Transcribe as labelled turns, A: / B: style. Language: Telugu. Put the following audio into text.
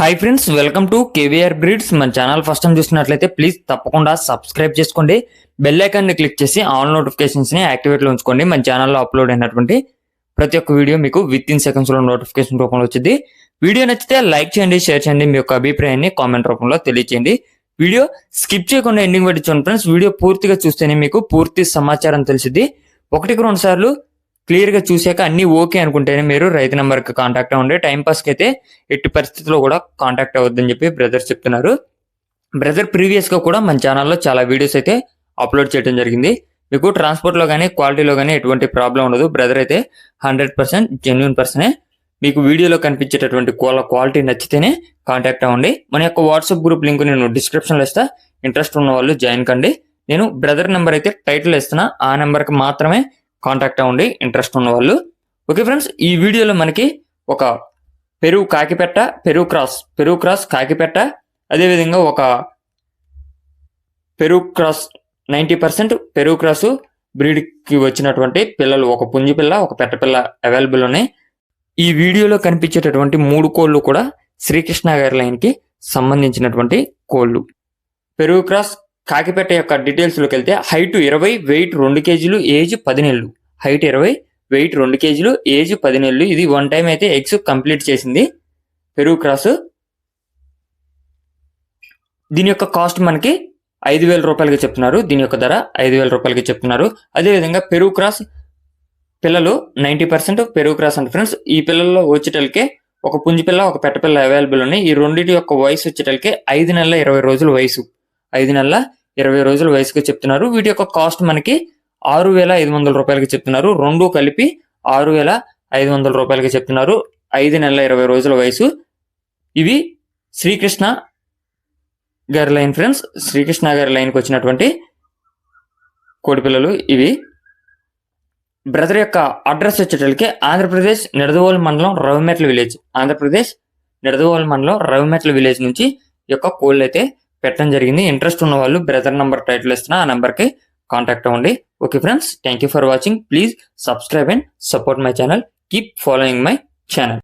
A: Hi friends, welcome to KVR breeds. మన ఛానల్ ఫస్ట్ టైం చూస్తున్నట్లయితే ప్లీజ్ తప్పకుండా సబ్స్క్రైబ్ చేసుకోండి. బెల్ ఐకాన్ ని క్లిక్ చేసి ఆల్ నోటిఫికేషన్స్ ని యాక్టివేట్ లో ఉంచుకోండి. మన ఛానల్లో అప్లోడ్ అయినటువంటి ప్రతి ఒక్క వీడియో మీకు విత్ ఇన్ సెకండ్స్ లో నోటిఫికేషన్ రూపంలో వచ్చింది. వీడియో నచ్చితే లైక్ చేయండి, షేర్ చేయండి, మీ యొక్క అభిప్రాయాన్ని కామెంట్ రూపంలో తెలియచేయండి. వీడియో స్కిప్ చేయకుండా ఎండింగ్ వరకు చూడండి ఫ్రెండ్స్. వీడియో పూర్తిగా చూస్తేనే మీకు పూర్తి సమాచారం తెలిసింది. 1-2 సార్లు క్లియర్ గా చూసాక అన్ని ఓకే అనుకుంటేనే మీరు రైతు నెంబర్ కి కాంటాక్ట్ అవ్వండి. టైం పాస్ కి అయితే ఎట్టి పరిస్థితుల్లో కూడా కాంటాక్ట్ అవ్వద్దని చెప్పి బ్రదర్ చెప్తున్నారు. బ్రదర్ ప్రీవియస్ గా కూడా మన ఛానల్లో చాలా వీడియోస్ అయితే అప్లోడ్ చేయడం జరిగింది. మీకు ట్రాన్స్పోర్ట్ లో కానీ క్వాలిటీలో కానీ ఎటువంటి ప్రాబ్లం ఉండదు. బ్రదర్ అయితే 100% జెన్యూన్ పర్సనే. మీకు వీడియోలో కనిపించేటటువంటి క్వాలిటీ నచ్చితేనే కాంటాక్ట్ అవ్వండి. మన యొక్క వాట్సాప్ గ్రూప్ లింక్ నేను డిస్క్రిప్షన్ లో ఇస్తా. ఇంట్రెస్ట్ ఉన్న వాళ్ళు జాయిన్ కండి. నేను బ్రదర్ నెంబర్ అయితే టైటిల్ ఇస్తున్నా, ఆ నెంబర్ కి మాత్రమే కాంటాక్ట్ అవ్వండి ఇంట్రెస్ట్ ఉన్న వాళ్ళు. ఓకే ఫ్రెండ్స్, ఈ వీడియోలో మనకి ఒక పెరుగు కాకిపెట్ట, పెరుగు క్రాస్ కాకిపెట్ట, అదేవిధంగా ఒక పెరుగు క్రాస్ 90% పెరుగు క్రాస్ బ్రీడ్ కి వచ్చినటువంటి పిల్లలు, ఒక పుంజి పిల్ల, ఒక పెట్ట పిల్ల అవైలబుల్ ఉన్నాయి. ఈ వీడియోలో కనిపించేటటువంటి 3 కోళ్లు కూడా శ్రీకృష్ణ గారి లైన్ కి సంబంధించినటువంటి కోళ్లు. పెరుగు క్రాస్ కాకిపెట్ట యొక్క డీటెయిల్స్ లోకి వెళ్తే హైట్ 20, వెయిట్ 2 కేజీలు, ఏజ్ 10 నెలలు. హైట్ 20, వెయిట్ 2 కేజీలు, ఏజ్ 10 నెలలు. ఇది 1 టైం అయితే ఎగ్స్ కంప్లీట్ చేసింది పెరుగు క్రాస్. దీని యొక్క కాస్ట్ మనకి 5,000 రూపాయలకి చెప్తున్నారు. దీని యొక్క ధర 5,000 రూపాయలకి చెప్తున్నారు. అదేవిధంగా పెరుగు క్రాస్ పిల్లలు 90% పెరుగు క్రాస్ అంటే ఫ్రెండ్స్. ఈ పిల్లల్లో వచ్చేటలకే ఒక పుంజి పిల్ల, ఒక పెట్ట పిల్ల అవైలబుల్ ఉన్నాయి. ఈ రెండింటి యొక్క వయసు వచ్చేటలకే 5 నెలల 20 రోజుల వయసు. 5 నెలల 20 రోజుల వయసుకి చెప్తున్నారు. వీటి యొక్క కాస్ట్ మనకి 6,500 రూపాయలకి చెప్తున్నారు. రెండు కలిపి 6,500 రూపాయలకి చెప్తున్నారు. 5 నెలల 20 రోజుల వయసు. ఇవి శ్రీకృష్ణ గారి లైన్ ఫ్రెండ్స్. శ్రీకృష్ణ గారి లైన్కి వచ్చినటువంటి కోడి పిల్లలు ఇవి. బ్రదర్ యొక్క అడ్రస్ వచ్చేటలకి ఆంధ్రప్రదేశ్ నిడదవోలు మండలం రవిమెట్ల విలేజ్. ఆంధ్రప్రదేశ్ నిడదవోలు మండలం రవిమెట్ల విలేజ్ నుంచి ఈ యొక్క కోళ్ళు అయితే పెట్టడం జరిగింది. ఇంట్రెస్ట్ ఉన్న వాళ్ళు బ్రదర్ నంబర్ టైటిల్ ఇస్తున్నా, ఆ నెంబర్కి కాంటాక్ట్ అవ్వండి. Okay friends, thank you for watching. Please subscribe and support my channel. Keep following my channel.